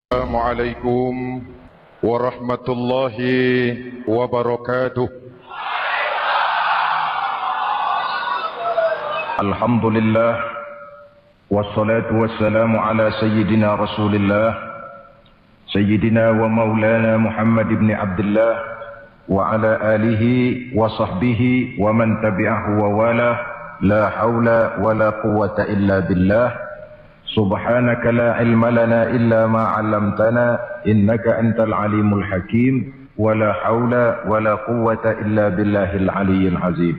Assalamualaikum warahmatullahi wabarakatuh. Alhamdulillah wassalatu wassalamu ala sayyidina Rasulillah sayyidina wa maulana Muhammad ibn Abdullah wa ala alihi wa sahbihi wa man tabi'ahu wa wala la hawla wa la quwwata illa billah. Subhanaka la ilma lana illa ma 'allamtana innaka antal alimul hakim wa la haula wa la quwwata illa billahil aliyyil azim.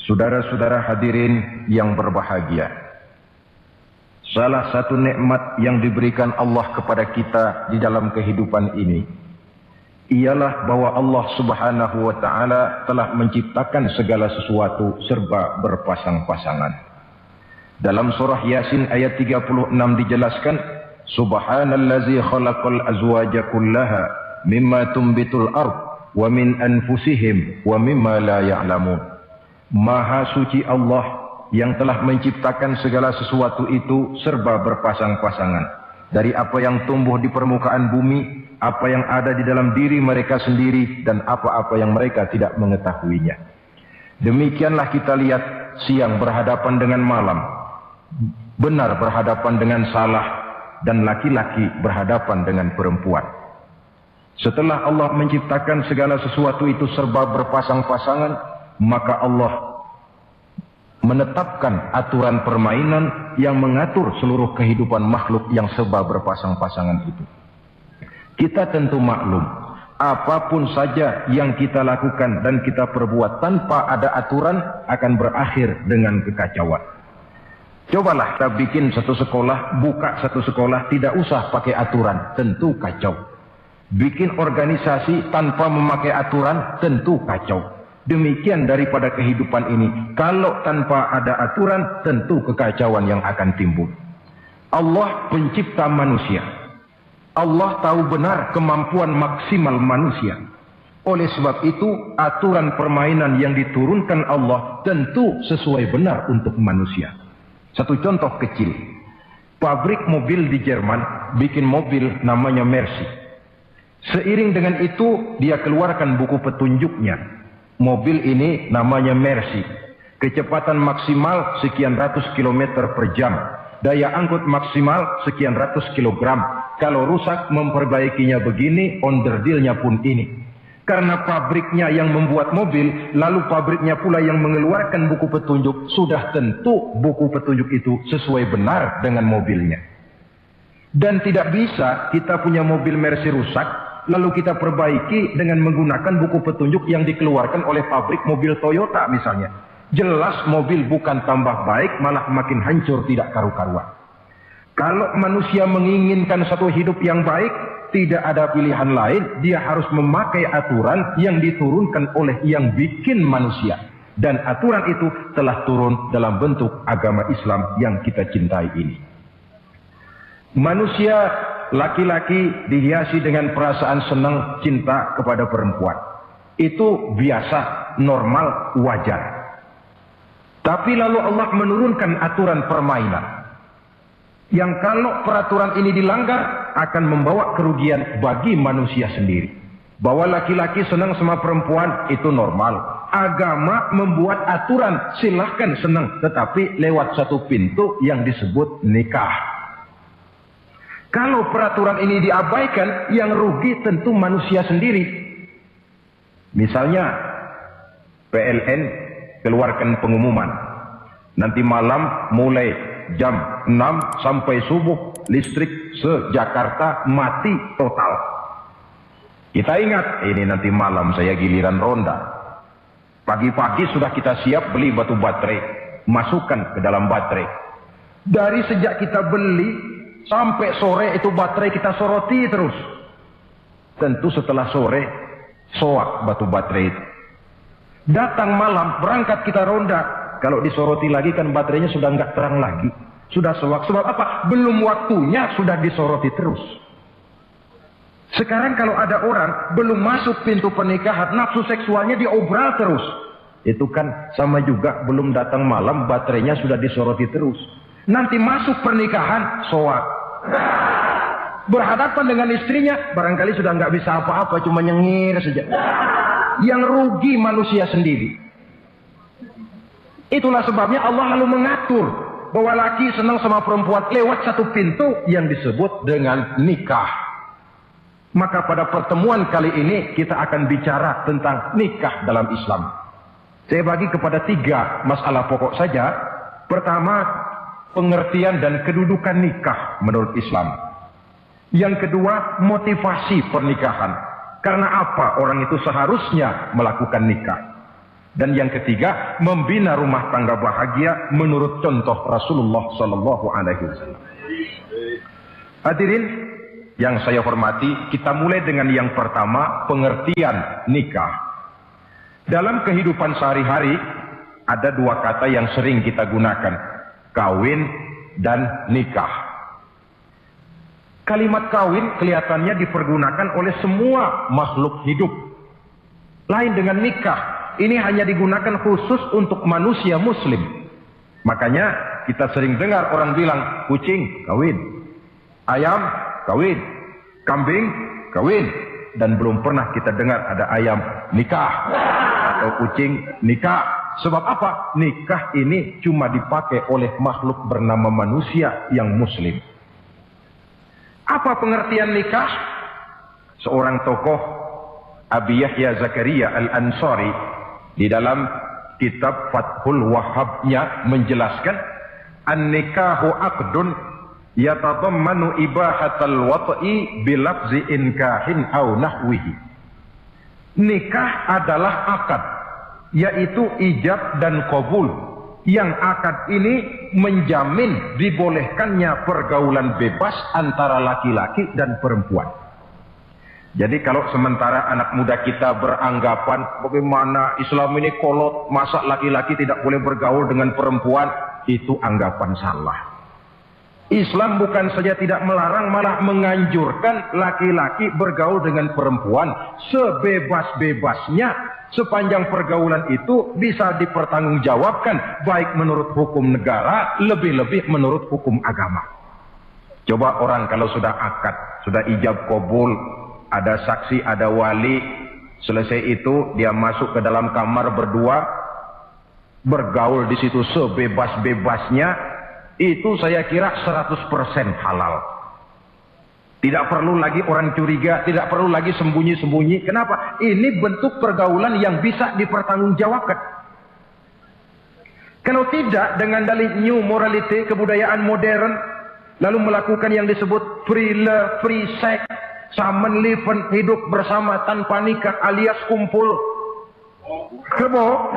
Saudara-saudara hadirin yang berbahagia, salah satu nikmat yang diberikan Allah kepada kita di dalam kehidupan ini ialah bahwa Allah Subhanahu wa taala telah menciptakan segala sesuatu serba berpasang-pasangan. Dalam surah Yasin ayat 36 dijelaskan, Subhanallazi khalaqal azwaja kullaha mimma tumbitul ard wa min anfusihim wa mimma la ya'lamun. Maha suci Allah yang telah menciptakan segala sesuatu itu serba berpasang-pasangan. Dari apa yang tumbuh di permukaan bumi, apa yang ada di dalam diri mereka sendiri, dan apa-apa yang mereka tidak mengetahuinya. Demikianlah kita lihat siang berhadapan dengan malam, benar berhadapan dengan salah, dan laki-laki berhadapan dengan perempuan. Setelah Allah menciptakan segala sesuatu itu serba berpasang-pasangan, maka Allah menetapkan aturan permainan yang mengatur seluruh kehidupan makhluk yang serba berpasang-pasangan itu. Kita tentu maklum, apapun saja yang kita lakukan dan kita perbuat tanpa ada aturan akan berakhir dengan kekacauan. Cobalah kita bikin satu sekolah, buka satu sekolah, tidak usah pakai aturan, tentu kacau. Bikin organisasi tanpa memakai aturan, tentu kacau. Demikian daripada kehidupan ini, kalau tanpa ada aturan, tentu kekacauan yang akan timbul. Allah pencipta manusia. Allah tahu benar kemampuan maksimal manusia. Oleh sebab itu, aturan permainan yang diturunkan Allah tentu sesuai benar untuk manusia. Satu contoh kecil, pabrik mobil di Jerman bikin mobil namanya Mercy. Seiring dengan itu dia keluarkan buku petunjuknya. Mobil ini namanya Mercy. Kecepatan maksimal sekian ratus kilometer per jam. Daya angkut maksimal sekian ratus kilogram. Kalau rusak memperbaikinya begini, onderdilnya pun ini. Karena pabriknya yang membuat mobil, lalu pabriknya pula yang mengeluarkan buku petunjuk, sudah tentu buku petunjuk itu sesuai benar dengan mobilnya. Dan tidak bisa kita punya mobil Mercy rusak, lalu kita perbaiki dengan menggunakan buku petunjuk yang dikeluarkan oleh pabrik mobil Toyota misalnya. Jelas mobil bukan tambah baik, malah makin hancur tidak karu-karuan. Kalau manusia menginginkan satu hidup yang baik, tidak ada pilihan lain, dia harus memakai aturan yang diturunkan oleh yang bikin manusia. Dan aturan itu telah turun dalam bentuk agama Islam yang kita cintai ini. Manusia laki-laki dihiasi dengan perasaan senang cinta kepada perempuan. Itu biasa, normal, wajar. Tapi lalu Allah menurunkan aturan permainan yang kalau peraturan ini dilanggar akan membawa kerugian bagi manusia sendiri. Bahwa laki-laki senang sama perempuan itu normal. Agama membuat aturan, silahkan senang, tetapi lewat satu pintu yang disebut nikah. Kalau peraturan ini diabaikan, yang rugi tentu manusia sendiri. Misalnya PLN keluarkan pengumuman, nanti malam mulai jam 6 sampai subuh listrik se-Jakarta mati total. Kita ingat, ini nanti malam saya giliran ronda. Pagi-pagi sudah kita siap beli batu baterai, masukkan ke dalam baterai. Dari sejak kita beli sampai sore itu baterai kita soroti terus. Tentu setelah sore soak batu baterai itu. Datang malam berangkat kita ronda. Kalau disoroti lagi kan baterainya sudah nggak terang lagi. Sudah soak. Sebab apa? Belum waktunya sudah disoroti terus. Sekarang kalau ada orang belum masuk pintu pernikahan, nafsu seksualnya diobral terus. Itu kan sama juga, belum datang malam baterainya sudah disoroti terus. Nanti masuk pernikahan, soak. berhadapan dengan istrinya, barangkali sudah nggak bisa apa-apa, cuma nyengir saja. Yang rugi manusia sendiri. Itulah sebabnya Allah lalu mengatur bahwa laki senang sama perempuan lewat satu pintu yang disebut dengan nikah. Maka pada pertemuan kali ini kita akan bicara tentang nikah dalam Islam. Saya bagi kepada 3 masalah pokok saja. Pertama, pengertian dan kedudukan nikah menurut Islam. Yang kedua, motivasi pernikahan. Karena apa orang itu seharusnya melakukan nikah. Dan yang ketiga, membina rumah tangga bahagia menurut contoh Rasulullah Sallallahu Alaihi Wasallam. Hadirin yang saya hormati, kita mulai dengan yang pertama, pengertian nikah. Dalam kehidupan sehari-hari ada 2 kata yang sering kita gunakan, kawin dan nikah. Kalimat kawin kelihatannya dipergunakan oleh semua makhluk hidup. Lain dengan nikah, ini hanya digunakan khusus untuk manusia muslim. Makanya kita sering dengar orang bilang, kucing kawin, ayam kawin, kambing kawin, dan belum pernah kita dengar ada ayam nikah atau kucing nikah. Sebab apa? Nikah ini cuma dipakai oleh makhluk bernama manusia yang muslim. Apa pengertian nikah? Seorang tokoh, Abi Yahya Zakaria Al-Ansari, di dalam kitab Fathul Wahhabnya menjelaskan, an-nikahu aqdun yatadammanu ibahatal wat'i bilafzi inkahin aw nahwihi. Nikah adalah akad, yaitu ijab dan qabul. Yang akad ini menjamin dibolehkannya pergaulan bebas antara laki-laki dan perempuan. Jadi kalau sementara anak muda kita beranggapan bagaimana Islam ini kolot, masa laki-laki tidak boleh bergaul dengan perempuan, itu anggapan salah. Islam bukan saja tidak melarang, malah menganjurkan laki-laki bergaul dengan perempuan sebebas-bebasnya, sepanjang pergaulan itu bisa dipertanggungjawabkan baik menurut hukum negara, lebih-lebih menurut hukum agama. Coba orang kalau sudah akad, sudah ijab qabul, ada saksi, ada wali, selesai itu dia masuk ke dalam kamar berdua, bergaul di situ sebebas-bebasnya, itu saya kira 100% halal. Tidak perlu lagi orang curiga, tidak perlu lagi sembunyi-sembunyi. Kenapa? Ini bentuk pergaulan yang bisa dipertanggungjawabkan. Kalau tidak, dengan dalih new morality, kebudayaan modern, lalu melakukan yang disebut free love, free sex, samen liven, hidup bersama tanpa nikah alias kumpul kebo.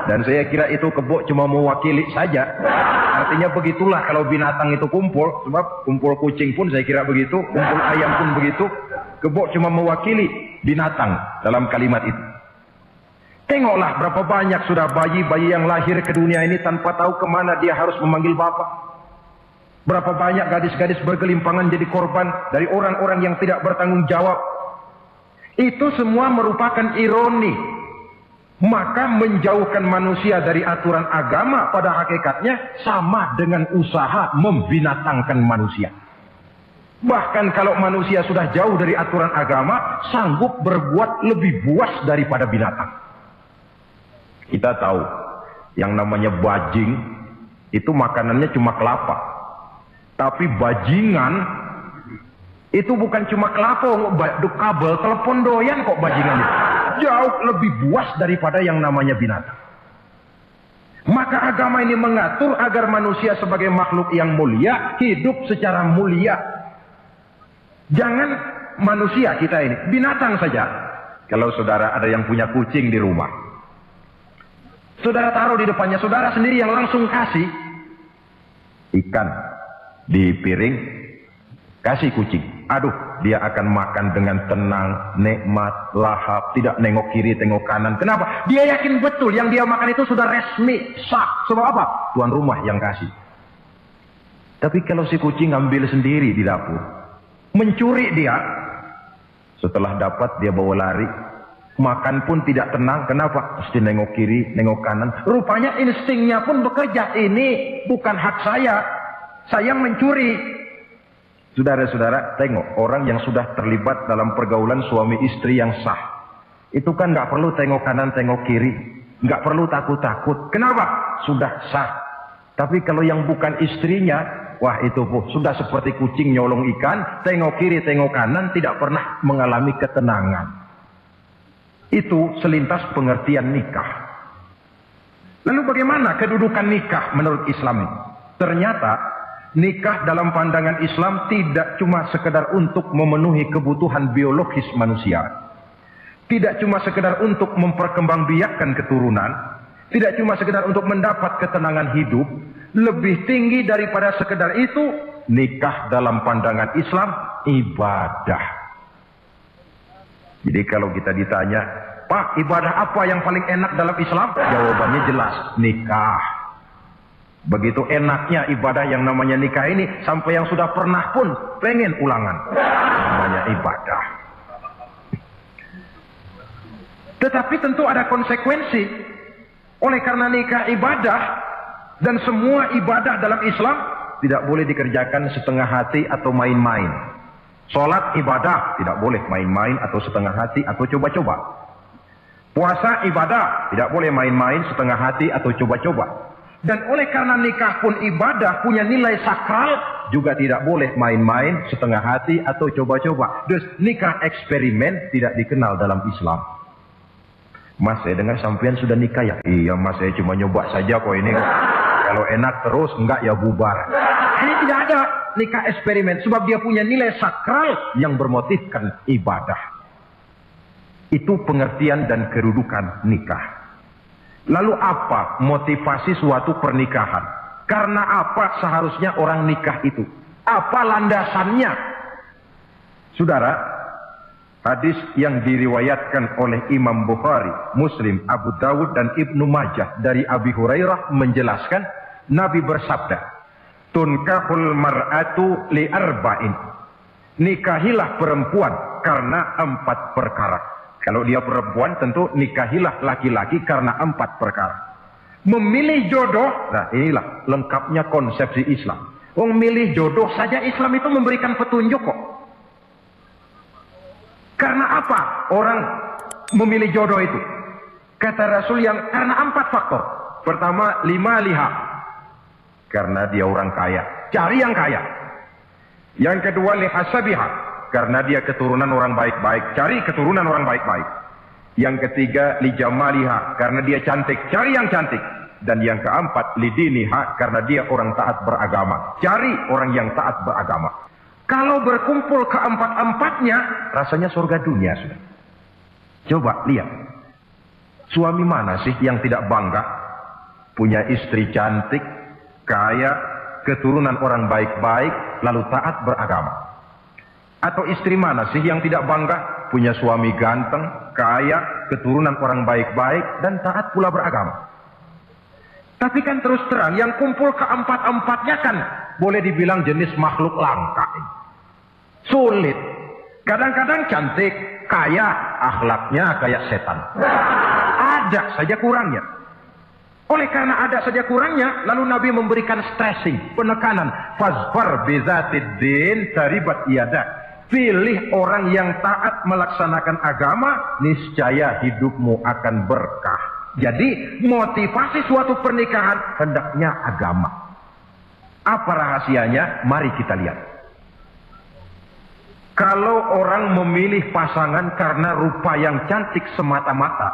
Dan saya kira itu kebo cuma mewakili saja. Artinya begitulah kalau binatang itu kumpul. Sebab kumpul kucing pun saya kira begitu, kumpul ayam pun begitu. Kebo cuma mewakili binatang dalam kalimat itu. Tengoklah berapa banyak sudah bayi-bayi yang lahir ke dunia ini tanpa tahu kemana dia harus memanggil bapak. Berapa banyak gadis-gadis bergelimpangan jadi korban dari orang-orang yang tidak bertanggung jawab. Itu semua merupakan ironi. Maka menjauhkan manusia dari aturan agama pada hakikatnya sama dengan usaha membinatangkan manusia. Bahkan kalau manusia sudah jauh dari aturan agama, sanggup berbuat lebih buas daripada binatang. Kita tahu yang namanya bajing itu makanannya cuma kelapa. Tapi bajingan itu bukan cuma kelapa, kabel telepon doyan kok bajingan itu. Jauh lebih buas daripada yang namanya binatang. Maka agama ini mengatur agar manusia sebagai makhluk yang mulia hidup secara mulia. Jangan manusia kita ini, binatang saja. Kalau saudara ada yang punya kucing di rumah, saudara taruh di depannya, saudara sendiri yang langsung kasih ikan di piring, kasih kucing. Aduh, dia akan makan dengan tenang, nikmat, lahap, tidak nengok kiri, tengok kanan. Kenapa? Dia yakin betul yang dia makan itu sudah resmi, sah. Sebab apa? Tuan rumah yang kasih. Tapi kalau si kucing ambil sendiri di dapur, mencuri dia, setelah dapat dia bawa lari, makan pun tidak tenang. Kenapa? Mesti nengok kiri, nengok kanan. Rupanya instingnya pun bekerja. Ini bukan hak saya mencuri. Saudara-saudara, tengok orang yang sudah terlibat dalam pergaulan suami istri yang sah. Itu kan nggak perlu tengok kanan, tengok kiri. Nggak perlu takut-takut. Kenapa? Sudah sah. Tapi kalau yang bukan istrinya, wah itu sudah seperti kucing nyolong ikan. Tengok kiri, tengok kanan, tidak pernah mengalami ketenangan. Itu selintas pengertian nikah. Lalu bagaimana kedudukan nikah menurut Islam ini? Ternyata nikah dalam pandangan Islam tidak cuma sekedar untuk memenuhi kebutuhan biologis manusia. Tidak cuma sekedar untuk memperkembangbiakkan keturunan. Tidak cuma sekedar untuk mendapat ketenangan hidup. Lebih tinggi daripada sekedar itu, nikah dalam pandangan Islam ibadah. Jadi kalau kita ditanya, Pak, ibadah apa yang paling enak dalam Islam? Jawabannya jelas, nikah. Begitu enaknya ibadah yang namanya nikah ini, sampai yang sudah pernah pun pengen ulangan. Namanya ibadah. Tetapi tentu ada konsekuensi. Oleh karena nikah ibadah, dan semua ibadah dalam Islam tidak boleh dikerjakan setengah hati atau main-main. Sholat ibadah, tidak boleh main-main atau setengah hati atau coba-coba. Puasa ibadah, tidak boleh main-main setengah hati atau coba-coba. Dan oleh karena nikah pun ibadah, punya nilai sakral, juga tidak boleh main-main setengah hati atau coba-coba. Dus nikah eksperimen tidak dikenal dalam Islam. Mas, saya dengar sampean sudah nikah ya? Iya mas, saya cuma nyoba saja kok ini. Kalau enak terus, enggak ya bubar. Ini tidak ada nikah eksperimen, sebab dia punya nilai sakral yang bermotifkan ibadah. Itu pengertian dan kedudukan nikah. Lalu apa motivasi suatu pernikahan? Karena apa seharusnya orang nikah itu? Apa landasannya? Saudara, hadis yang diriwayatkan oleh Imam Bukhari, Muslim, Abu Dawud dan Ibnu Majah dari Abi Hurairah menjelaskan, Nabi bersabda, tunkahul mar'atu li arba'in. Nikahilah perempuan karena 4 perkara. Kalau dia perempuan tentu nikahilah laki-laki karena 4 perkara. Memilih jodoh, nah inilah lengkapnya konsepsi Islam. Memilih jodoh saja Islam itu memberikan petunjuk kok. Karena apa orang memilih jodoh itu? Kata Rasul yang karena 4 faktor. Pertama, lima liha. Karena dia orang kaya. Cari yang kaya. Yang kedua, lihasabiha. Karena dia keturunan orang baik-baik. Cari keturunan orang baik-baik. Yang ketiga, lijamaliha. Karena dia cantik. Cari yang cantik. Dan yang keempat, lidiniha. Karena dia orang taat beragama. Cari orang yang taat beragama. Kalau berkumpul keempat-empatnya, rasanya surga dunia sudah. Coba lihat. Suami mana sih yang tidak bangga? Punya istri cantik, kaya, keturunan orang baik-baik, lalu taat beragama. Atau istri mana sih yang tidak bangga? Punya suami ganteng, kaya, keturunan orang baik-baik, dan taat pula beragama. Tapi kan terus terang, yang kumpul keempat-empatnya kan boleh dibilang jenis makhluk langka. Sulit. Kadang-kadang cantik, kaya, akhlaknya kayak setan. Ada saja kurangnya. Oleh karena ada saja kurangnya, lalu Nabi memberikan stressing, penekanan. Fazfar bizatiddin taribat iyadah. Pilih orang yang taat melaksanakan agama, niscaya hidupmu akan berkah. Jadi motivasi suatu pernikahan hendaknya agama. Apa rahasianya? Mari kita lihat. Kalau orang memilih pasangan karena rupa yang cantik semata-mata,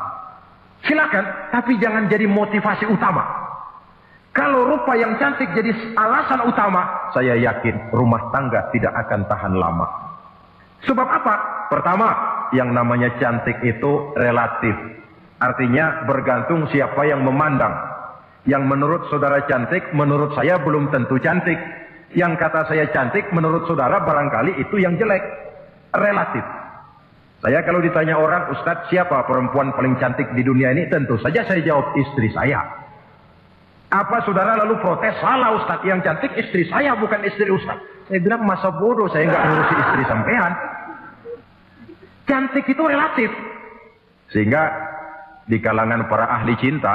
silakan, tapi jangan jadi motivasi utama. Kalau rupa yang cantik jadi alasan utama, saya yakin rumah tangga tidak akan tahan lama. Sebab apa? Pertama, yang namanya cantik itu relatif. Artinya bergantung siapa yang memandang. Yang menurut saudara cantik, menurut saya belum tentu cantik. Yang kata saya cantik, menurut saudara barangkali itu yang jelek. Relatif. Saya kalau ditanya orang, Ustadz siapa perempuan paling cantik di dunia ini? Tentu saja saya jawab istri saya. Apa saudara lalu protes? Salah Ustadz, yang cantik istri saya bukan istri Ustadz. Saya bilang masa bodoh, saya nggak ngurusi istri sampean. Cantik itu relatif. Sehingga di kalangan para ahli cinta,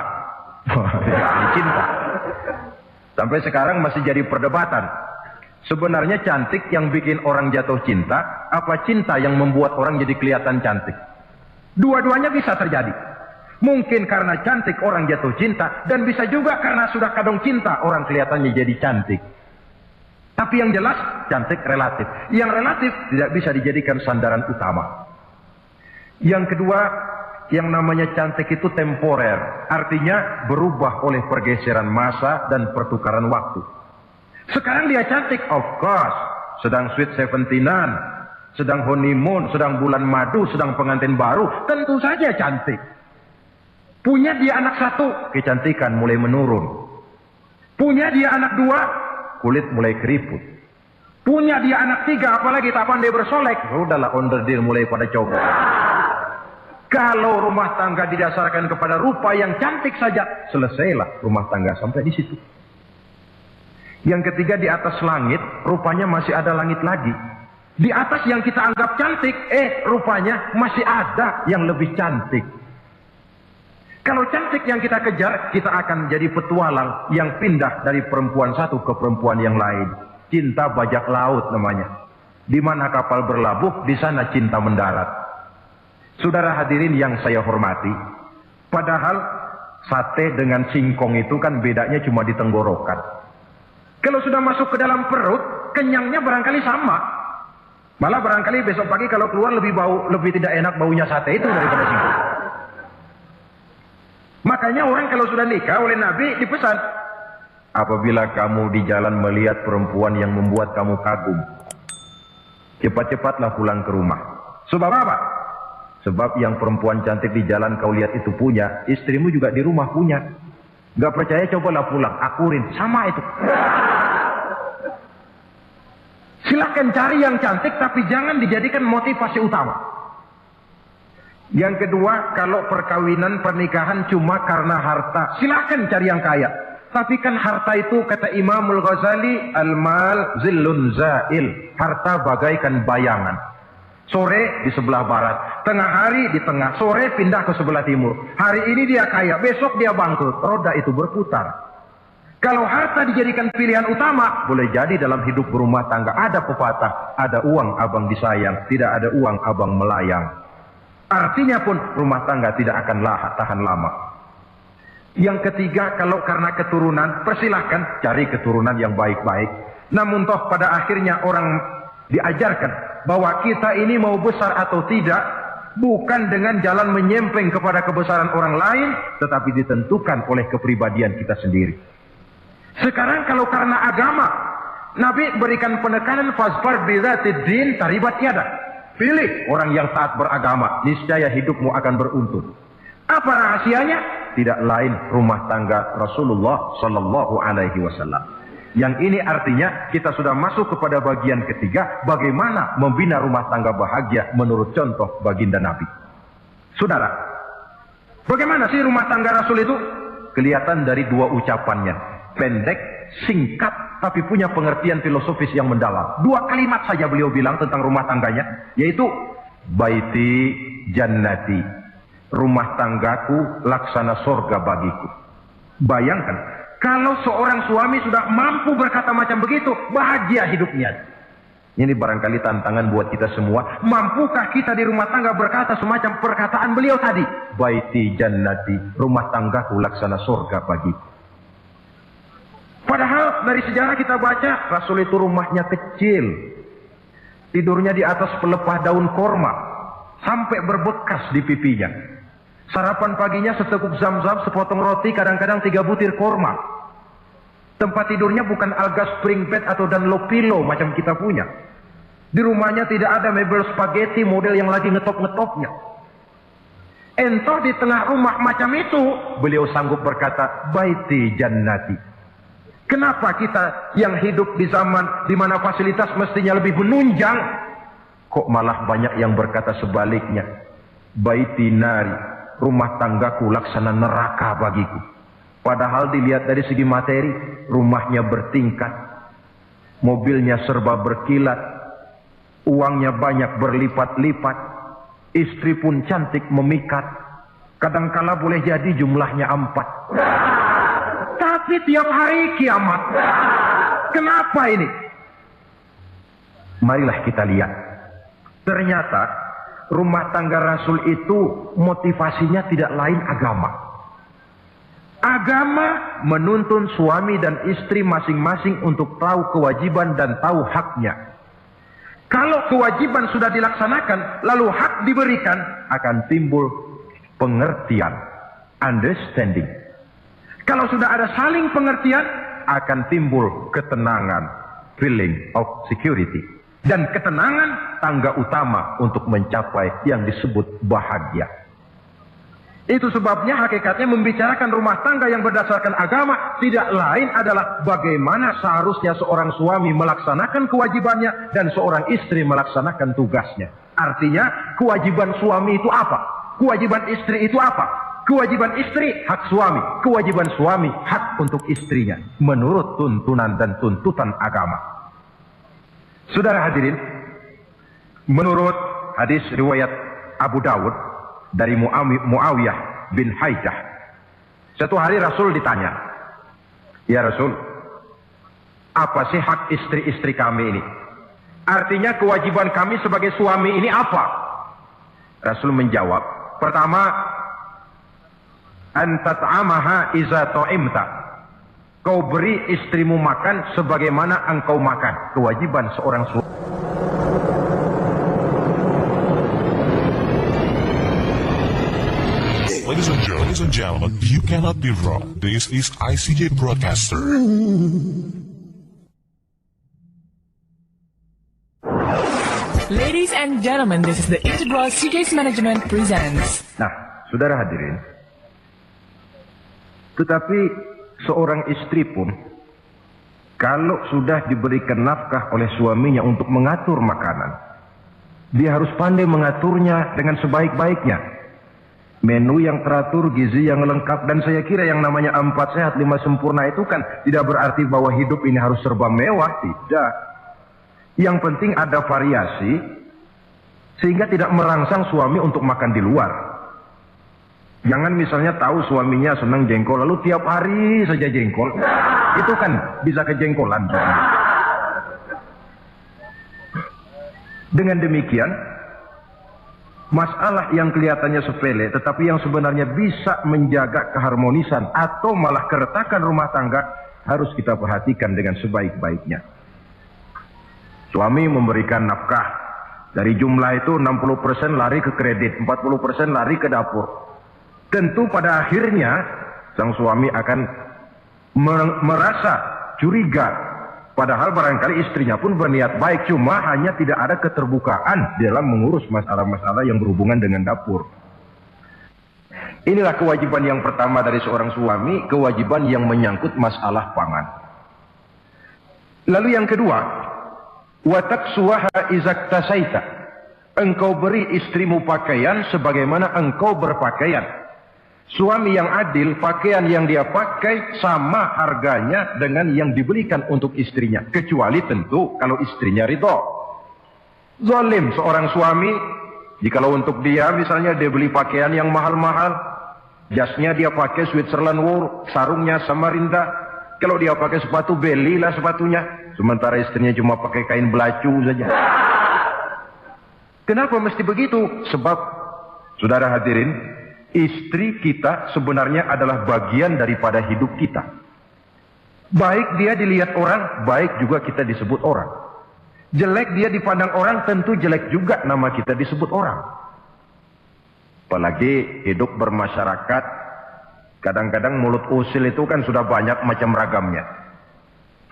ahli cinta, sampai sekarang masih jadi perdebatan. Sebenarnya cantik yang bikin orang jatuh cinta, apa cinta yang membuat orang jadi kelihatan cantik? Dua-duanya bisa terjadi. Mungkin karena cantik orang jatuh cinta, dan bisa juga karena sudah kadung cinta orang kelihatannya jadi cantik. Tapi yang jelas, cantik relatif. Yang relatif tidak bisa dijadikan sandaran utama. Yang kedua, yang namanya cantik itu temporer. Artinya berubah oleh pergeseran masa dan pertukaran waktu. Sekarang dia cantik, of course. Sedang sweet 17-an, sedang honeymoon, sedang bulan madu, sedang pengantin baru. Tentu saja cantik. Punya dia anak satu, kecantikan mulai menurun. Punya dia anak dua, kulit mulai keriput. Punya dia anak tiga, apalagi tak pandai bersolek, udahlah onderdir mulai pada copot. Kalau rumah tangga didasarkan kepada rupa yang cantik saja, selesailah rumah tangga sampai di situ. Yang ketiga, di atas langit, rupanya masih ada langit lagi. Di atas yang kita anggap cantik, rupanya masih ada yang lebih cantik. Kalau cantik yang kita kejar, kita akan jadi petualang yang pindah dari perempuan satu ke perempuan yang lain. Cinta bajak laut namanya. Di mana kapal berlabuh, di sana cinta mendarat. Saudara hadirin yang saya hormati, padahal sate dengan singkong itu kan bedanya cuma di tenggorokan. Kalau sudah masuk ke dalam perut, kenyangnya barangkali sama. Malah barangkali besok pagi kalau keluar lebih tidak enak baunya sate itu daripada singkong. Makanya orang kalau sudah nikah oleh Nabi dipesan, apabila kamu di jalan melihat perempuan yang membuat kamu kagum, cepat-cepatlah pulang ke rumah. Sebab apa? Sebab yang perempuan cantik di jalan kau lihat itu punya, istrimu juga di rumah punya. Gak percaya cobalah pulang, akurin, sama itu. Silahkan cari yang cantik, tapi jangan dijadikan motivasi utama. Yang kedua, kalau perkawinan pernikahan cuma karena harta, silahkan cari yang kaya. Tapi kan harta itu, kata Imamul Ghazali, al-mal zillun zail. Harta bagaikan bayangan. Sore di sebelah barat, tengah hari di tengah, sore pindah ke sebelah timur. Hari ini dia kaya, besok dia bangkrut. Roda itu berputar. Kalau harta dijadikan pilihan utama, boleh jadi dalam hidup berumah tangga ada pepatah, ada uang abang disayang, tidak ada uang abang melayang. Artinya pun rumah tangga tidak akan tahan lama. Yang ketiga, kalau karena keturunan, persilahkan cari keturunan yang baik-baik. Namun toh pada akhirnya orang diajarkan bahwa kita ini mau besar atau tidak, bukan dengan jalan menyempeng kepada kebesaran orang lain, tetapi ditentukan oleh kepribadian kita sendiri. Sekarang kalau karena agama, Nabi berikan penekanan fasfar bidzatid din taribat yada. Pilih orang yang taat beragama, niscaya hidupmu akan beruntun. Apa rahasianya? Tidak lain rumah tangga Rasulullah Sallallahu Alaihi Wasallam. Yang ini artinya kita sudah masuk kepada bagian ketiga, bagaimana membina rumah tangga bahagia menurut contoh baginda Nabi. Saudara, bagaimana sih rumah tangga Rasul itu? Kelihatan dari dua ucapannya, pendek, singkat, tapi punya pengertian filosofis yang mendalam. Dua kalimat saja beliau bilang tentang rumah tangganya, yaitu baiti jannati, rumah tanggaku laksana sorga bagiku. Bayangkan, kalau seorang suami sudah mampu berkata macam begitu, bahagia hidupnya. Ini barangkali tantangan buat kita semua. Mampukah kita di rumah tangga berkata semacam perkataan beliau tadi? Baiti jannati, rumah tanggaku laksana sorga bagiku. Padahal dari sejarah kita baca, Rasul itu rumahnya kecil. Tidurnya di atas pelepah daun korma, sampai berbekas di pipinya. Sarapan paginya seteguk zam-zam, sepotong roti, kadang-kadang 3 butir korma. Tempat tidurnya bukan alga spring bed atau Dunlop pillow macam kita punya. Di rumahnya tidak ada mebel spaghetti model yang lagi ngetop-ngetopnya. Entah di tengah rumah macam itu, beliau sanggup berkata, baiti jannati. Kenapa kita yang hidup di zaman di mana fasilitas mestinya lebih menunjang, kok malah banyak yang berkata sebaliknya? Baiti nari, rumah tanggaku laksana neraka bagiku. Padahal dilihat dari segi materi, rumahnya bertingkat, mobilnya serba berkilat, uangnya banyak berlipat-lipat, istri pun cantik memikat. Kadangkala boleh jadi jumlahnya 4. Tapi tiap hari kiamat. Kenapa ini? Marilah kita lihat. Ternyata rumah tangga Rasul itu motivasinya tidak lain agama. Agama menuntun suami dan istri masing-masing untuk tahu kewajiban dan tahu haknya. Kalau kewajiban sudah dilaksanakan, lalu hak diberikan, akan timbul pengertian, understanding. Kalau sudah ada saling pengertian, akan timbul ketenangan, feeling of security. Dan ketenangan tangga utama untuk mencapai yang disebut bahagia. Itu sebabnya hakikatnya membicarakan rumah tangga yang berdasarkan agama tidak lain adalah bagaimana seharusnya seorang suami melaksanakan kewajibannya dan seorang istri melaksanakan tugasnya. Artinya kewajiban suami itu apa? Kewajiban istri itu apa? Kewajiban istri hak suami, kewajiban suami hak untuk istrinya menurut tuntunan dan tuntutan agama. Saudara hadirin, menurut hadis riwayat Abu Dawud dari Muawiyah bin Haidah, suatu hari Rasul ditanya, "Ya Rasul, apa sih hak istri-istri kami ini? Artinya kewajiban kami sebagai suami ini apa?" Rasul menjawab, pertama, "An tat'amaha iza ta'imta." Kau beri istrimu makan sebagaimana engkau makan. Kewajiban seorang suami. Ladies and gentlemen, you cannot be wrong. This is ICJ Broadcaster. Ladies and gentlemen, this is the Integral CJ's Management presents. Nah, saudara hadirin. Tetapi seorang istri pun, kalau sudah diberikan nafkah oleh suaminya untuk mengatur makanan, dia harus pandai mengaturnya dengan sebaik-baiknya. Menu yang teratur, gizi yang lengkap, dan saya kira yang namanya 4 sehat 5 sempurna itu kan tidak berarti bahwa hidup ini harus serba mewah, tidak. Yang penting ada variasi, sehingga tidak merangsang suami untuk makan di luar. Jangan misalnya tahu suaminya senang jengkol, lalu tiap hari saja jengkol. Itu kan bisa kejengkolan. Dengan demikian, masalah yang kelihatannya sepele, tetapi yang sebenarnya bisa menjaga keharmonisan atau malah keretakan rumah tangga, harus kita perhatikan dengan sebaik-baiknya. Suami memberikan nafkah. Dari jumlah itu 60% lari ke kredit, 40% lari ke dapur. Tentu pada akhirnya sang suami akan merasa curiga. Padahal barangkali istrinya pun berniat baik, cuma hanya tidak ada keterbukaan dalam mengurus masalah-masalah yang berhubungan dengan dapur. Inilah kewajiban yang pertama dari seorang suami, kewajiban yang menyangkut masalah pangan. Lalu yang kedua, wa taksuwaha izak tasaita. Engkau beri istrimu pakaian sebagaimana engkau berpakaian. Suami yang adil, pakaian yang dia pakai sama harganya dengan yang dibelikan untuk istrinya. Kecuali tentu kalau istrinya ridho. Zalim seorang suami, jikalau untuk dia misalnya dia beli pakaian yang mahal-mahal, jasnya dia pakai Switzerland wool, sarungnya Samarinda. Kalau dia pakai sepatu, belilah sepatunya. Sementara istrinya cuma pakai kain belacu saja. Kenapa mesti begitu? Sebab, saudara hadirin, istri kita sebenarnya adalah bagian daripada hidup kita. Baik dia dilihat orang, baik juga kita disebut orang. Jelek dia dipandang orang, tentu jelek juga nama kita disebut orang. Apalagi hidup bermasyarakat, kadang-kadang mulut usil itu kan sudah banyak macam ragamnya.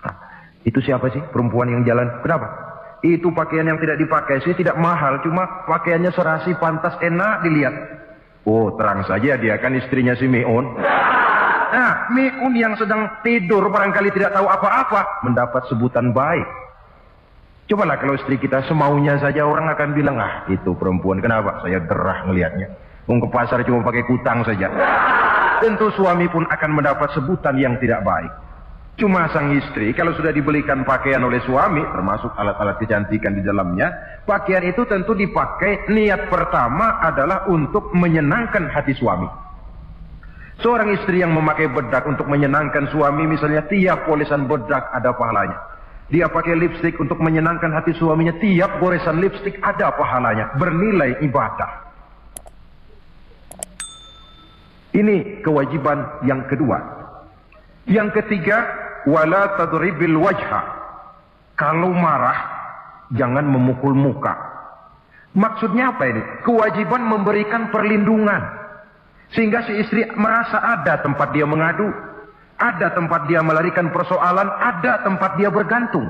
Nah, itu siapa sih perempuan yang jalan? Kenapa? Itu pakaian yang tidak dipakai sih tidak mahal, cuma pakaiannya serasi, pantas, enak dilihat. Oh, terang saja dia kan istrinya si Miun. Nah, Miun yang sedang tidur barangkali tidak tahu apa-apa mendapat sebutan baik. Cobalah kalau istri kita semaunya saja, orang akan bilang, ah itu perempuan, kenapa? Saya gerah ngelihatnya. Mau ke pasar cuma pakai kutang saja. Tentu suami pun akan mendapat sebutan yang tidak baik. Cuma sang istri kalau sudah dibelikan pakaian oleh suami, termasuk alat-alat kecantikan di dalamnya, pakaian itu tentu dipakai, niat pertama adalah untuk menyenangkan hati suami. Seorang istri yang memakai bedak untuk menyenangkan suami, misalnya tiap polesan bedak ada pahalanya. Dia pakai lipstik untuk menyenangkan hati suaminya. Tiap goresan lipstik ada pahalanya, bernilai ibadah. Ini kewajiban yang kedua. Yang ketiga, wala tadribil wajha. Kalau marah, jangan memukul muka. Maksudnya apa ini? Kewajiban memberikan perlindungan. Sehingga si istri merasa ada tempat dia mengadu, ada tempat dia melarikan persoalan, ada tempat dia bergantung.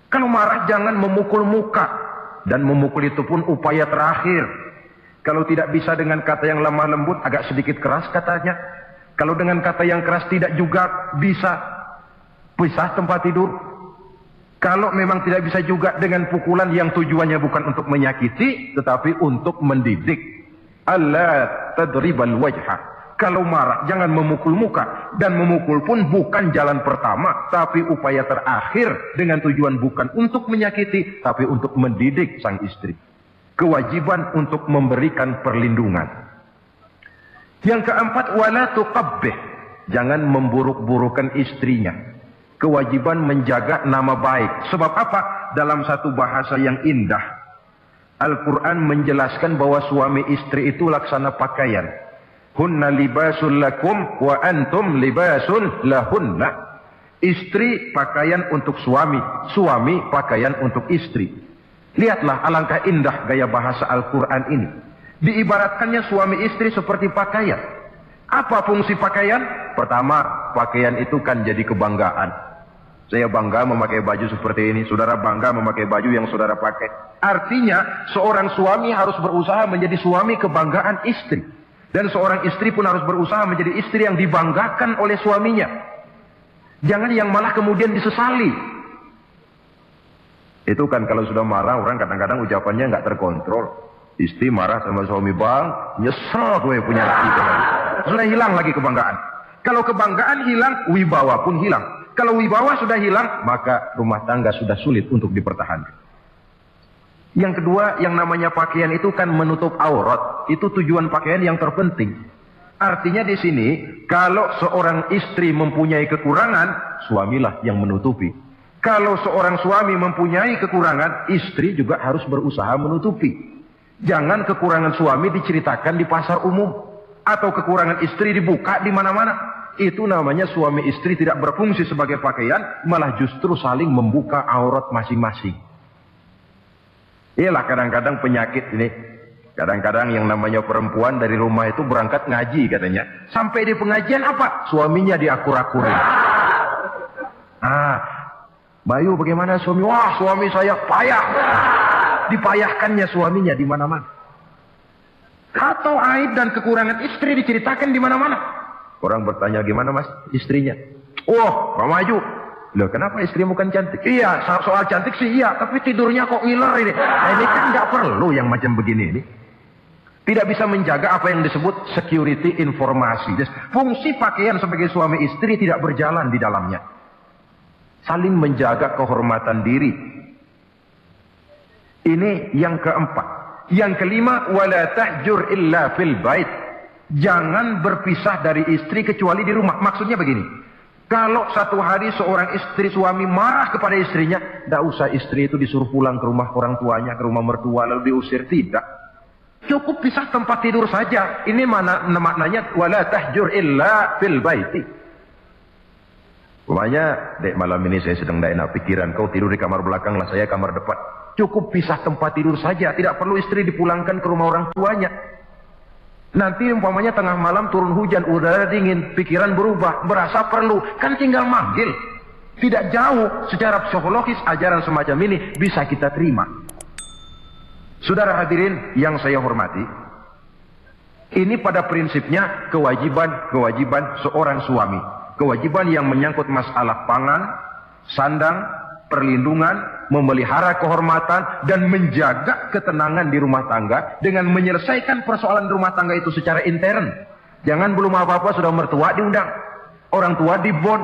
Kalau marah jangan memukul muka. Dan memukul itu pun upaya terakhir. Kalau tidak bisa dengan kata yang lemah lembut, agak sedikit keras katanya. Kalau dengan kata yang keras tidak juga bisa, pisah tempat tidur. Kalau memang tidak bisa juga dengan pukulan yang tujuannya bukan untuk menyakiti, tetapi untuk mendidik. Allah tadribal wajha. Kalau marah jangan memukul muka. Dan memukul pun bukan jalan pertama, tapi upaya terakhir dengan tujuan bukan untuk menyakiti, tapi untuk mendidik sang istri. Kewajiban untuk memberikan perlindungan. Yang keempat, wala tuqabbih. Jangan memburuk-burukan istrinya. Kewajiban menjaga nama baik. Sebab apa? Dalam satu bahasa yang indah, Al-Quran menjelaskan bahwa suami istri itu laksana pakaian. Hunna libasul lakum wa antum libasul lahunna. Istri pakaian untuk suami, suami pakaian untuk istri. Lihatlah alangkah indah gaya bahasa Al-Quran ini. Diibaratkannya suami istri seperti pakaian. Apa fungsi pakaian? Pertama, pakaian itu kan jadi kebanggaan. Saya bangga memakai baju seperti ini. Saudara bangga memakai baju yang saudara pakai. Artinya seorang suami harus berusaha menjadi suami kebanggaan istri. Dan seorang istri pun harus berusaha menjadi istri yang dibanggakan oleh suaminya. Jangan yang malah kemudian disesali. Itu kan kalau sudah marah orang kadang-kadang ucapannya nggak terkontrol. Istri marah sama suami, bang, nyesel gue punya laki. Sudah hilang lagi kebanggaan. Kalau kebanggaan hilang, wibawa pun hilang. Kalau wibawa sudah hilang, maka rumah tangga sudah sulit untuk dipertahankan. Yang kedua, yang namanya pakaian itu kan menutup aurat. Itu tujuan pakaian yang terpenting. Artinya di sini, kalau seorang istri mempunyai kekurangan, suamilah yang menutupi. Kalau seorang suami mempunyai kekurangan, istri juga harus berusaha menutupi. Jangan kekurangan suami diceritakan di pasar umum. Atau kekurangan istri dibuka di mana-mana. Itu namanya suami istri tidak berfungsi sebagai pakaian, malah justru saling membuka aurat masing-masing. Iyalah kadang-kadang penyakit ini. Kadang-kadang yang namanya perempuan dari rumah itu berangkat ngaji katanya. Sampai di pengajian apa? Suaminya diakur-akurin. Bayu bagaimana suami? Wah, suami saya payah. Dipayahkannya suaminya di mana-mana. Atau aib dan kekurangan istri diceritakan di mana-mana. Orang bertanya, gimana mas istrinya? Oh, Pak Maju. Loh, kenapa istrimu kan cantik? Iya, soal cantik sih iya, tapi tidurnya kok ngiler ini. Nah, ini kan nggak perlu yang macam begini ini. Tidak bisa menjaga apa yang disebut security informasi. Fungsi pakaian sebagai suami istri tidak berjalan di dalamnya. Saling menjaga kehormatan diri. Ini yang keempat. Yang kelima, wala tahjur illa fil bait. Jangan berpisah dari istri kecuali di rumah. Maksudnya begini. Kalau satu hari seorang istri suami marah kepada istrinya, tidak usah istri itu disuruh pulang ke rumah orang tuanya, ke rumah mertua lalu diusir. Tidak. Cukup pisah tempat tidur saja. Ini maknanya wala tahjur illa fil baiti. Umpamanya, dek malam ini saya sedang tidak enak pikiran, kau tidur di kamar belakang lah, saya kamar depan. Cukup pisah tempat tidur saja. Tidak perlu istri dipulangkan ke rumah orang tuanya. Nanti umpamanya tengah malam turun hujan, udara dingin, pikiran berubah, berasa perlu, kan tinggal manggil. Tidak jauh secara psikologis ajaran semacam ini bisa kita terima. Saudara hadirin yang saya hormati, ini pada prinsipnya kewajiban seorang suami. Kewajiban yang menyangkut masalah pangan, sandang, perlindungan, memelihara kehormatan, dan menjaga ketenangan di rumah tangga dengan menyelesaikan persoalan rumah tangga itu secara intern. Jangan belum apa-apa sudah mertua diundang, orang tua dibon.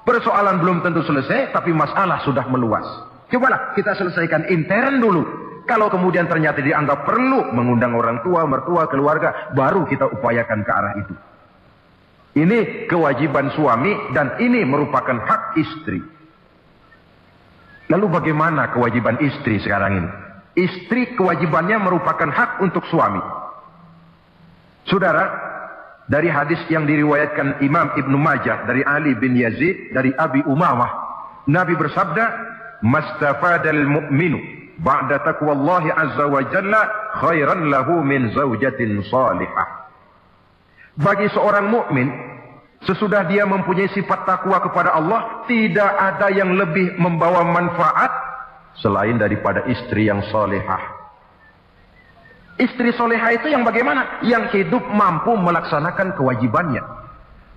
Persoalan belum tentu selesai, tapi masalah sudah meluas. Cobalah kita selesaikan intern dulu. Kalau kemudian ternyata dianggap perlu mengundang orang tua, mertua, keluarga, baru kita upayakan ke arah itu. Ini kewajiban suami dan ini merupakan hak istri. Lalu bagaimana kewajiban istri sekarang ini? Istri kewajibannya merupakan hak untuk suami. Saudara, dari hadis yang diriwayatkan Imam Ibnu Majah dari Ali bin Yazid dari Abi Umamah, Nabi bersabda, "Mastafadal mu'minu ba'da taqwallahi azza wa jalla khairan lahu min zaujatin salihah." Bagi seorang mukmin, sesudah dia mempunyai sifat takwa kepada Allah, tidak ada yang lebih membawa manfaat selain daripada istri yang solehah. Istri solehah itu yang bagaimana? Yang hidup mampu melaksanakan kewajibannya.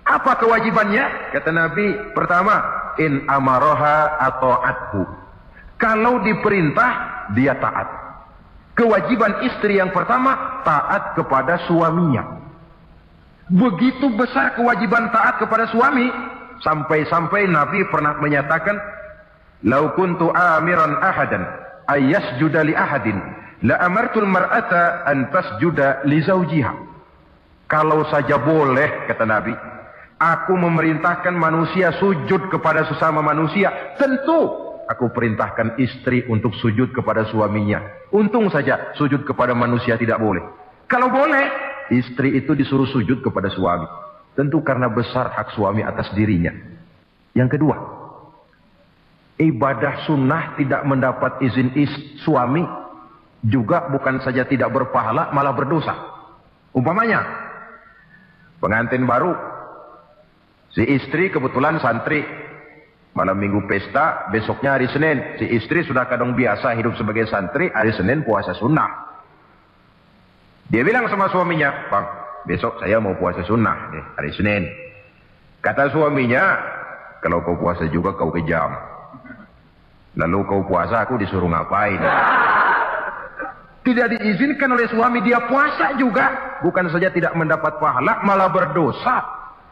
Apa kewajibannya? Kata Nabi, pertama, in amaroha ata'athu. Kalau diperintah, dia taat. Kewajiban istri yang pertama, taat kepada suaminya. Begitu besar kewajiban taat kepada suami, sampai-sampai Nabi pernah menyatakan, "Lau kuntu amiran ahadan ayyasjuda li ahadin la amartul mar'ata an tasjuda li zawjiha." Kalau saja boleh, kata Nabi, aku memerintahkan manusia sujud kepada sesama manusia, tentu aku perintahkan istri untuk sujud kepada suaminya. Untung saja sujud kepada manusia tidak boleh. Kalau boleh, istri itu disuruh sujud kepada suami. Tentu karena besar hak suami atas dirinya. Yang kedua, ibadah sunnah tidak mendapat izin suami juga bukan saja tidak berpahala, malah berdosa. Umpamanya, pengantin baru, si istri kebetulan santri, malam minggu pesta, besoknya hari Senin, si istri sudah kadang biasa hidup sebagai santri, hari Senin puasa sunnah. Dia bilang sama suaminya, "Bang, besok saya mau puasa sunnah nih, hari Senin." Kata suaminya, "Kalau kau puasa juga kau kejam. Lalu kau puasa, aku disuruh ngapain?" Tidak diizinkan oleh suami, dia puasa juga. Bukan saja tidak mendapat pahala, malah berdosa.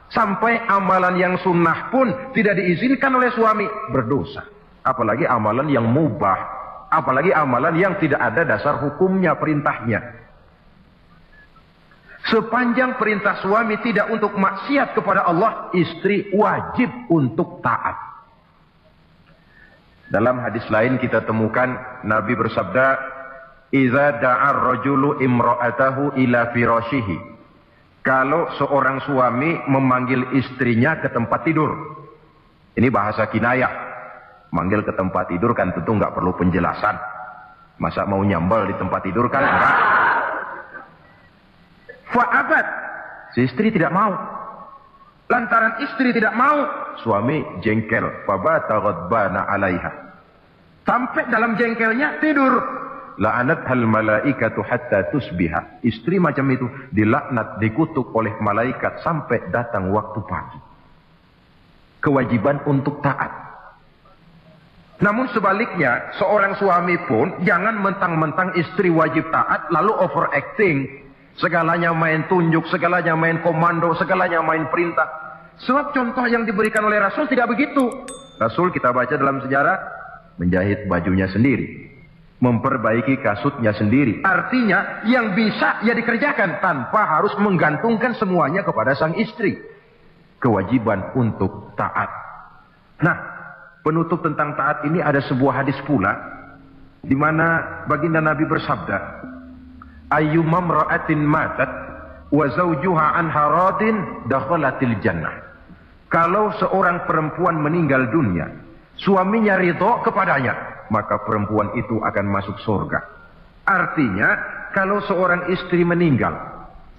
Sampai amalan yang sunnah pun tidak diizinkan oleh suami, berdosa. Apalagi amalan yang mubah. Apalagi amalan yang tidak ada dasar hukumnya, perintahnya. Sepanjang perintah suami tidak untuk maksiat kepada Allah, istri wajib untuk taat. Dalam hadis lain kita temukan Nabi bersabda, "Idza da'a ar-rajulu imra'atahu ila firashihi." Kalau seorang suami memanggil istrinya ke tempat tidur. Ini bahasa kinayah. Manggil ke tempat tidur kan tentu nggak perlu penjelasan. Masa mau nyambal di tempat tidur kan enggak. Fa'abat, si istri tidak mau. Lantaran istri tidak mau, suami jengkel. Fabata ghadbana 'alaiha. Sampai dalam jengkelnya tidur. La'anat hal malaikatu hatta tusbiha. Istri macam itu dilaknat, dikutuk oleh malaikat sampai datang waktu pagi. Kewajiban untuk taat. Namun sebaliknya, seorang suami pun jangan mentang-mentang istri wajib taat lalu overacting. Segalanya main tunjuk, segalanya main komando, segalanya main perintah. Sebab contoh yang diberikan oleh Rasul tidak begitu. Rasul kita baca dalam sejarah, menjahit bajunya sendiri, memperbaiki kasutnya sendiri. Artinya yang bisa ya dikerjakan tanpa harus menggantungkan semuanya kepada sang istri. Kewajiban untuk taat. Nah, penutup tentang taat ini ada sebuah hadis pula, di mana baginda Nabi bersabda, "Ayyuma imra'atin matat wa zawjuha anha radin dakhalatil jannah." Kalau seorang perempuan meninggal dunia, suaminya ridho kepadanya, maka perempuan itu akan masuk surga. Artinya, kalau seorang istri meninggal,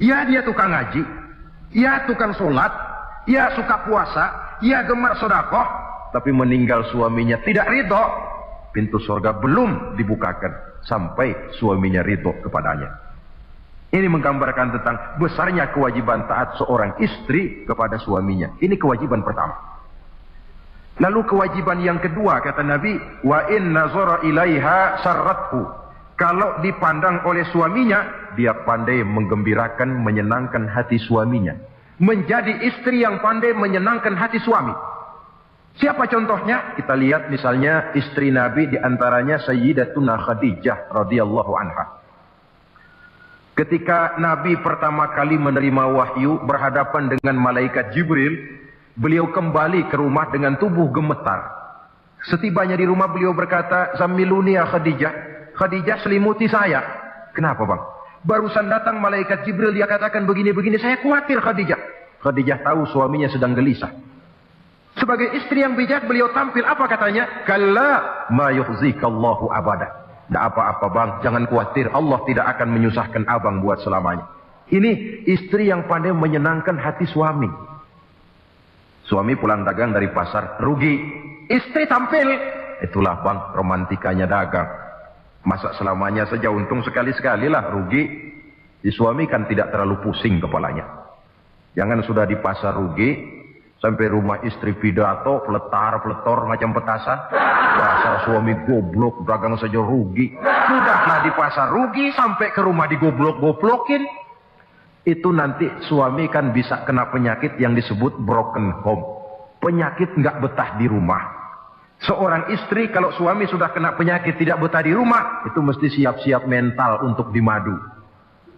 ya dia tukang ngaji, ya tukang sholat, ya suka puasa, ya gemar sedekah, tapi meninggal suaminya tidak ridho, pintu surga belum dibukakan sampai suaminya ridho kepadanya. Ini menggambarkan tentang besarnya kewajiban taat seorang istri kepada suaminya. Ini kewajiban pertama. Lalu kewajiban yang kedua, kata Nabi, wa in nazara ilaiha sarrathu. Kalau dipandang oleh suaminya, dia pandai menggembirakan, menyenangkan hati suaminya. Menjadi istri yang pandai menyenangkan hati suami. Siapa contohnya? Kita lihat misalnya istri Nabi, diantaranya Sayyidatuna Khadijah radhiyallahu anha. Ketika Nabi pertama kali menerima wahyu berhadapan dengan malaikat Jibril, beliau kembali ke rumah dengan tubuh gemetar. Setibanya di rumah beliau berkata, "Zammiluni ya Khadijah." Khadijah, selimuti saya. Kenapa bang? Barusan datang malaikat Jibril, dia katakan begini-begini, saya khawatir Khadijah. Khadijah tahu suaminya sedang gelisah. Sebagai istri yang bijak beliau tampil, apa katanya? "Kalla ma yukhzikallahu abada." Tidak apa-apa bang, jangan khawatir, Allah tidak akan menyusahkan abang buat selamanya. Ini istri yang pandai menyenangkan hati suami. Suami pulang dagang dari pasar, rugi. Istri tampil. Itulah bang, romantikanya dagang. Masa selamanya saja, untung sekali-sekali lah, rugi. Si suami kan tidak terlalu pusing kepalanya. Jangan sudah di pasar rugi, sampai rumah istri pidato, peletar-peletor macam petasan. Pasar suami goblok, dagang saja rugi. Sudahlah di pasar rugi, sampai ke rumah digoblok-goblokin. Itu nanti suami kan bisa kena penyakit yang disebut broken home. Penyakit nggak betah di rumah. Seorang istri kalau suami sudah kena penyakit tidak betah di rumah, itu mesti siap-siap mental untuk dimadu.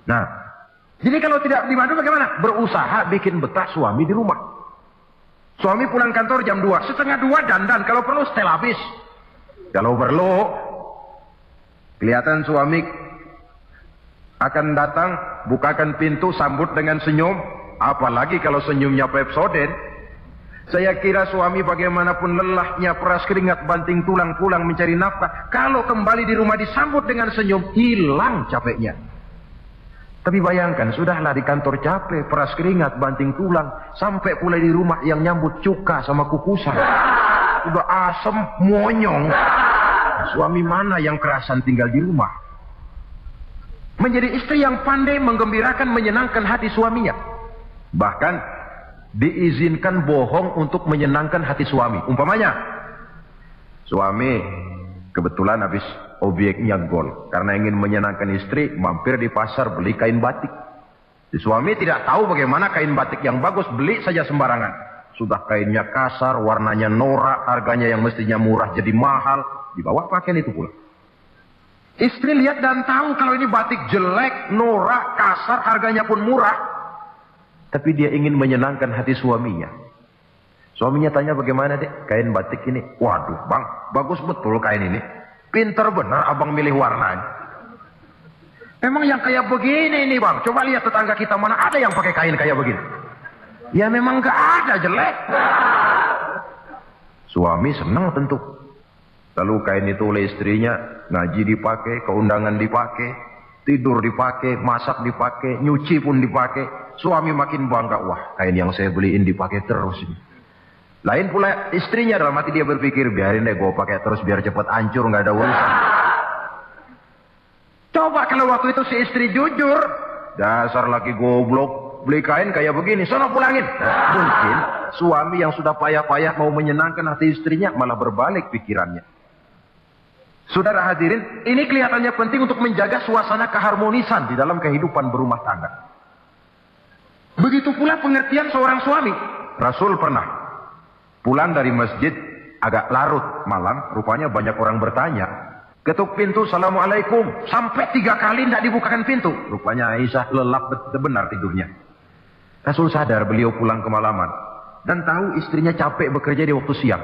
Nah, jadi kalau tidak dimadu bagaimana? Berusaha bikin betah suami di rumah. Suami pulang kantor jam 2, setengah 2 dandan, kalau perlu setel habis. Kalau perlu, kelihatan suami akan datang, bukakan pintu, sambut dengan senyum. Apalagi kalau senyumnya Pepsodent. Saya kira suami bagaimanapun lelahnya, peras keringat, banting tulang, pulang mencari nafkah. Kalau kembali di rumah disambut dengan senyum, hilang capeknya. Tapi bayangkan, sudahlah di kantor capek, peras keringat, banting tulang, sampai pula di rumah yang nyambut cuka sama kukusan. Udah asem, monyong. Suami mana yang kerasan tinggal di rumah? Menjadi istri yang pandai menggembirakan, menyenangkan hati suaminya. Bahkan diizinkan bohong untuk menyenangkan hati suami. Umpamanya, suami kebetulan habis obyeknya gol. Karena ingin menyenangkan istri, mampir di pasar beli kain batik. Si suami tidak tahu bagaimana kain batik yang bagus, beli saja sembarangan. Sudah kainnya kasar, warnanya norak, harganya yang mestinya murah jadi mahal, dibawa pakaian itu pula. Istri lihat dan tahu kalau ini batik jelek, norak, kasar, harganya pun murah. Tapi dia ingin menyenangkan hati suaminya. Suaminya tanya, "Bagaimana dek kain batik ini?" "Waduh bang, bagus betul kain ini. Pinter benar abang milih warnanya." "Memang yang kayak begini ini bang, coba lihat tetangga kita mana ada yang pakai kain kayak begini." "Ya memang gak ada, jelek." Suami senang tentu. Lalu kain itu oleh istrinya, ngaji dipakai, keundangan dipakai, tidur dipakai, masak dipakai, nyuci pun dipakai. Suami makin bangga, wah kain yang saya beliin dipakai terus ini. Lain pula istrinya, dalam hati dia berpikir, biarin deh gue pakai terus biar cepat hancur, nggak ada urusan. Coba kalau waktu itu si istri jujur, dasar laki goblok, beli kain kayak begini, sono pulangin. Mungkin suami yang sudah payah-payah mau menyenangkan hati istrinya malah berbalik pikirannya. Saudara hadirin, ini kelihatannya penting untuk menjaga suasana keharmonisan di dalam kehidupan berumah tangga. Begitu pula pengertian seorang suami. Rasul pernah pulang dari masjid agak larut malam, rupanya banyak orang bertanya. Ketuk pintu, "Assalamualaikum." Sampai 3 kali tidak dibukakan pintu. Rupanya Aisyah lelap benar tidurnya. Rasul sadar beliau pulang kemalaman dan tahu istrinya capek bekerja di waktu siang.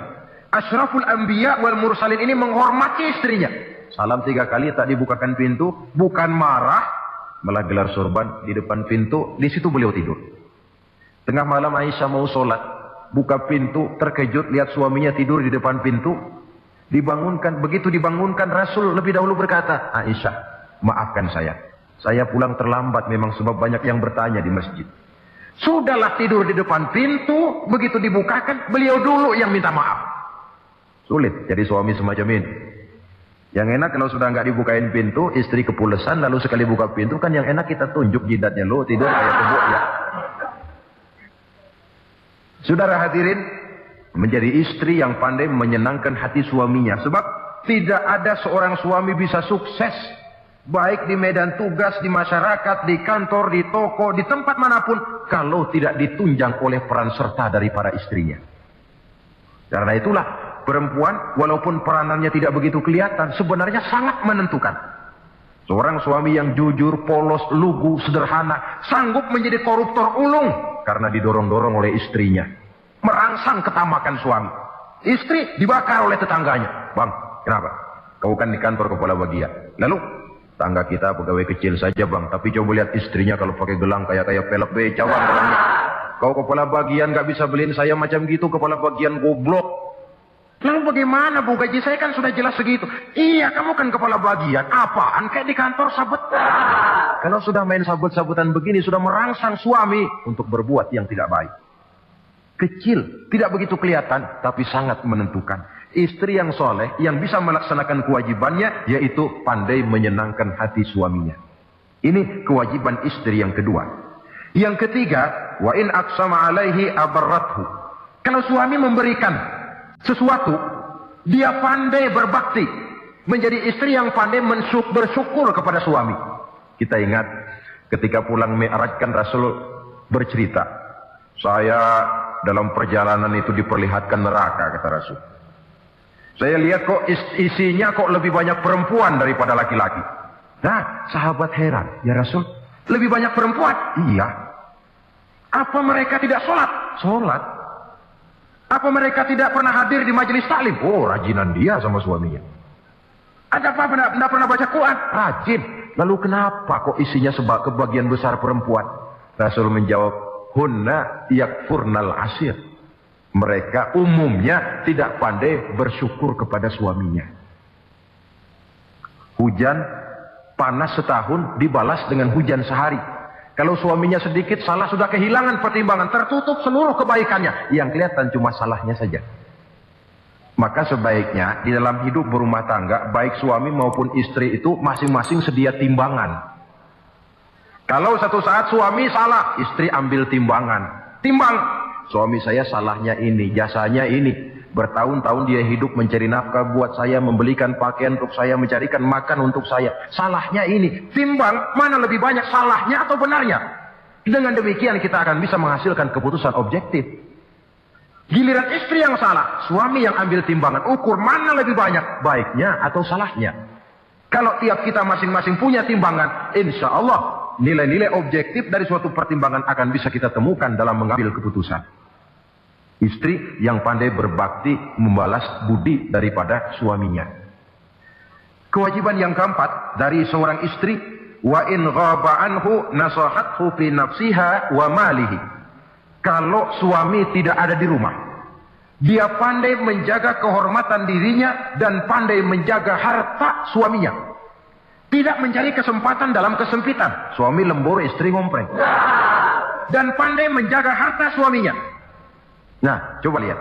Asyraful Anbiya wal Mursalin ini menghormati istrinya. Salam 3 kali tak dibukakan pintu, bukan marah, malah gelar sorban di depan pintu. Di situ beliau tidur. Tengah malam Aisyah mau sholat, buka pintu, terkejut lihat suaminya tidur di depan pintu. Dibangunkan, begitu dibangunkan Rasul lebih dahulu berkata, "Aisyah, maafkan saya pulang terlambat memang sebab banyak yang bertanya di masjid." Sudahlah tidur di depan pintu, begitu dibukakan beliau dulu yang minta maaf. Sulit jadi suami semacam ini. Yang enak kalau sudah nggak dibukain pintu, istri kepulesan, lalu sekali buka pintu kan yang enak kita tunjuk jidatnya, lo tidur kayak tembok ya. Saudara hadirin, menjadi istri yang pandai menyenangkan hati suaminya. Sebab tidak ada seorang suami bisa sukses, baik di medan tugas, di masyarakat, di kantor, di toko, di tempat manapun, kalau tidak ditunjang oleh peran serta dari para istrinya. Karena itulah, perempuan walaupun peranannya tidak begitu kelihatan, sebenarnya sangat menentukan. Seorang suami yang jujur, polos, lugu, sederhana, sanggup menjadi koruptor ulung karena didorong-dorong oleh istrinya. Merangsang ketamakan suami. Istri dibakar oleh tetangganya. Bang, kenapa? Kau kan di kantor kepala bagian. Lalu, tangga kita pegawai kecil saja bang. Tapi coba lihat istrinya kalau pakai gelang kayak pelek beca bang. Kau kepala bagian gak bisa beliin saya macam gitu. Kepala bagian goblok. Lalu bagaimana bu, gaji saya kan sudah jelas segitu. Iya, kamu kan kepala bagian. Apaan kayak di kantor sabet. Kalau sudah main sabut-sabutan begini, sudah merangsang suami untuk berbuat yang tidak baik. Kecil, tidak begitu kelihatan, tapi sangat menentukan. Istri yang soleh, yang bisa melaksanakan kewajibannya, yaitu pandai menyenangkan hati suaminya. Ini kewajiban istri yang kedua. Yang ketiga, wa in aqsama alaihi abarrathu. Kalau suami memberikan sesuatu, dia pandai berbakti. Menjadi istri yang pandai bersyukur kepada suami. Kita ingat, ketika pulang Mi'raj kan Rasul bercerita, saya dalam perjalanan itu diperlihatkan neraka, kata Rasul. Saya lihat kok isinya kok lebih banyak perempuan daripada laki-laki. Nah, sahabat heran, ya Rasul, lebih banyak perempuan? Iya. Apa mereka tidak sholat? Sholat. Apa mereka tidak pernah hadir di majelis taklim? Oh, rajinan dia sama suaminya. Ada apa? Tidak pernah baca Quran? Rajin. Lalu kenapa kok isinya kebagian besar perempuan? Rasul menjawab, hunna yakfurnal asir. Mereka umumnya tidak pandai bersyukur kepada suaminya. Hujan panas setahun dibalas dengan hujan sehari. Kalau suaminya sedikit salah, sudah kehilangan pertimbangan, tertutup seluruh kebaikannya. Yang kelihatan cuma salahnya saja. Maka sebaiknya di dalam hidup berumah tangga, baik suami maupun istri itu masing-masing sedia timbangan. Kalau satu saat suami salah, istri ambil timbangan. Timbang, suami saya salahnya ini, jasanya ini. Bertahun-tahun dia hidup mencari nafkah buat saya, membelikan pakaian untuk saya, mencarikan makan untuk saya. Salahnya ini. Timbang, mana lebih banyak salahnya atau benarnya. Dengan demikian kita akan bisa menghasilkan keputusan objektif. Giliran istri yang salah, suami yang ambil timbangan, ukur mana lebih banyak, baiknya atau salahnya. Kalau tiap kita masing-masing punya timbangan, insya Allah nilai-nilai objektif dari suatu pertimbangan akan bisa kita temukan dalam mengambil keputusan. Istri yang pandai berbakti membalas budi daripada suaminya. Kewajiban yang keempat dari seorang istri, wa in ghaba anhu nasahathu fi nafsiha wa malihi. Kalau suami tidak ada di rumah, dia pandai menjaga kehormatan dirinya dan pandai menjaga harta suaminya. Tidak mencari kesempatan dalam kesempitan. Suami lembur, istri ngompreng. Dan pandai menjaga harta suaminya. Nah, coba lihat.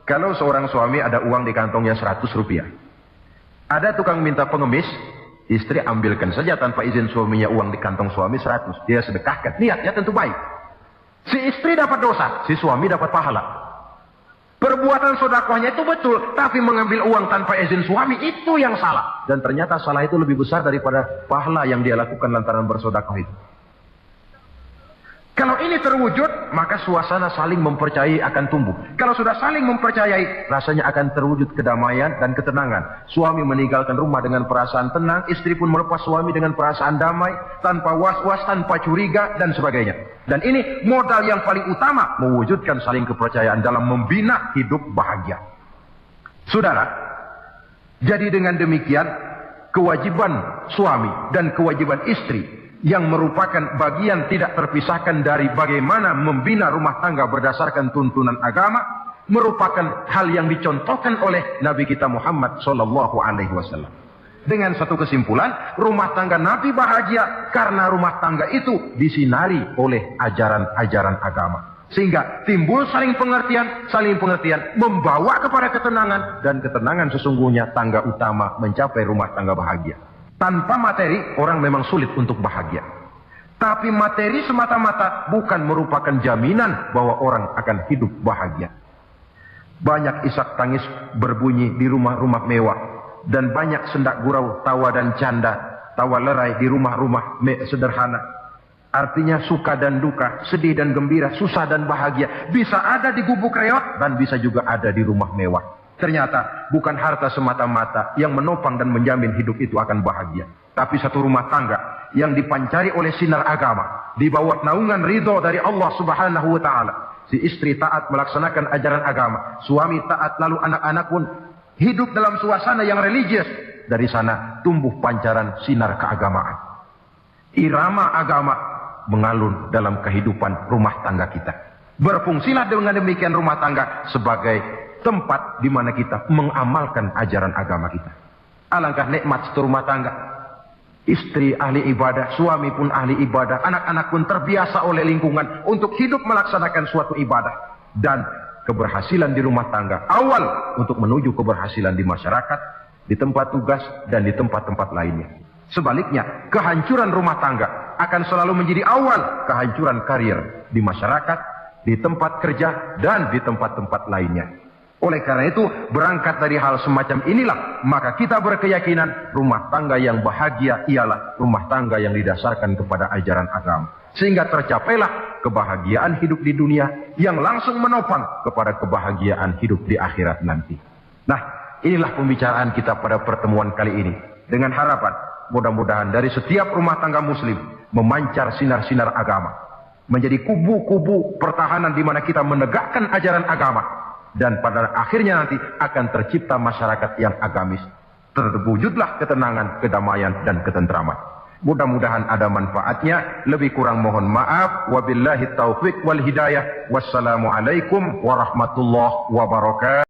Kalau seorang suami ada uang di kantongnya 100 rupiah. Ada tukang minta pengemis, istri ambilkan saja tanpa izin suaminya uang di kantong suami 100. Dia sedekahkan. Niatnya tentu baik. Si istri dapat dosa, si suami dapat pahala. Perbuatan sedekahnya itu betul, tapi mengambil uang tanpa izin suami itu yang salah. Dan ternyata salah itu lebih besar daripada pahala yang dia lakukan lantaran bersedekah itu. Kalau ini terwujud, maka suasana saling mempercayai akan tumbuh. Kalau sudah saling mempercayai, rasanya akan terwujud kedamaian dan ketenangan. Suami meninggalkan rumah dengan perasaan tenang, istri pun melepas suami dengan perasaan damai, tanpa was-was, tanpa curiga, dan sebagainya. Dan ini modal yang paling utama, mewujudkan saling kepercayaan dalam membina hidup bahagia. Saudara, jadi dengan demikian, kewajiban suami dan kewajiban istri yang merupakan bagian tidak terpisahkan dari bagaimana membina rumah tangga berdasarkan tuntunan agama, merupakan hal yang dicontohkan oleh Nabi kita Muhammad SAW. Dengan satu kesimpulan, rumah tangga Nabi bahagia karena rumah tangga itu disinari oleh ajaran-ajaran agama. Sehingga timbul saling pengertian membawa kepada ketenangan, dan ketenangan sesungguhnya tangga utama mencapai rumah tangga bahagia. Tanpa materi, orang memang sulit untuk bahagia. Tapi materi semata-mata bukan merupakan jaminan bahwa orang akan hidup bahagia. Banyak isak tangis berbunyi di rumah-rumah mewah. Dan banyak sendak gurau, tawa dan canda, tawa lerai di rumah-rumah sederhana. Artinya suka dan duka, sedih dan gembira, susah dan bahagia. Bisa ada di gubuk reot dan bisa juga ada di rumah mewah. Ternyata bukan harta semata-mata yang menopang dan menjamin hidup itu akan bahagia. Tapi satu rumah tangga yang dipancari oleh sinar agama, di bawah naungan ridho dari Allah Subhanahu wa Ta'ala, Si istri taat melaksanakan ajaran agama. Suami taat, lalu anak-anak pun hidup dalam suasana yang religius. Dari sana tumbuh pancaran sinar keagamaan. Irama agama mengalun dalam kehidupan rumah tangga kita. Berfungsilah dengan demikian rumah tangga sebagai tempat di mana kita mengamalkan ajaran agama kita. Alangkah nikmat satu rumah tangga. Istri ahli ibadah, suami pun ahli ibadah, anak-anak pun terbiasa oleh lingkungan untuk hidup melaksanakan suatu ibadah. Dan keberhasilan di rumah tangga awal untuk menuju keberhasilan di masyarakat, di tempat tugas, dan di tempat-tempat lainnya. Sebaliknya, kehancuran rumah tangga akan selalu menjadi awal kehancuran karir di masyarakat, di tempat kerja, dan di tempat-tempat lainnya. Oleh karena itu, berangkat dari hal semacam inilah, maka kita berkeyakinan rumah tangga yang bahagia ialah rumah tangga yang didasarkan kepada ajaran agama. Sehingga tercapailah kebahagiaan hidup di dunia yang langsung menopang kepada kebahagiaan hidup di akhirat nanti. Nah, inilah pembicaraan kita pada pertemuan kali ini. Dengan harapan, mudah-mudahan dari setiap rumah tangga muslim memancar sinar-sinar agama. Menjadi kubu-kubu pertahanan di mana kita menegakkan ajaran agama. Dan pada akhirnya nanti akan tercipta masyarakat yang agamis. Terwujudlah ketenangan, kedamaian, dan ketentraman. Mudah-mudahan ada manfaatnya. Lebih kurang mohon maaf. Wabillahi taufiq wal hidayah. Wassalamualaikum warahmatullahi wabarakatuh.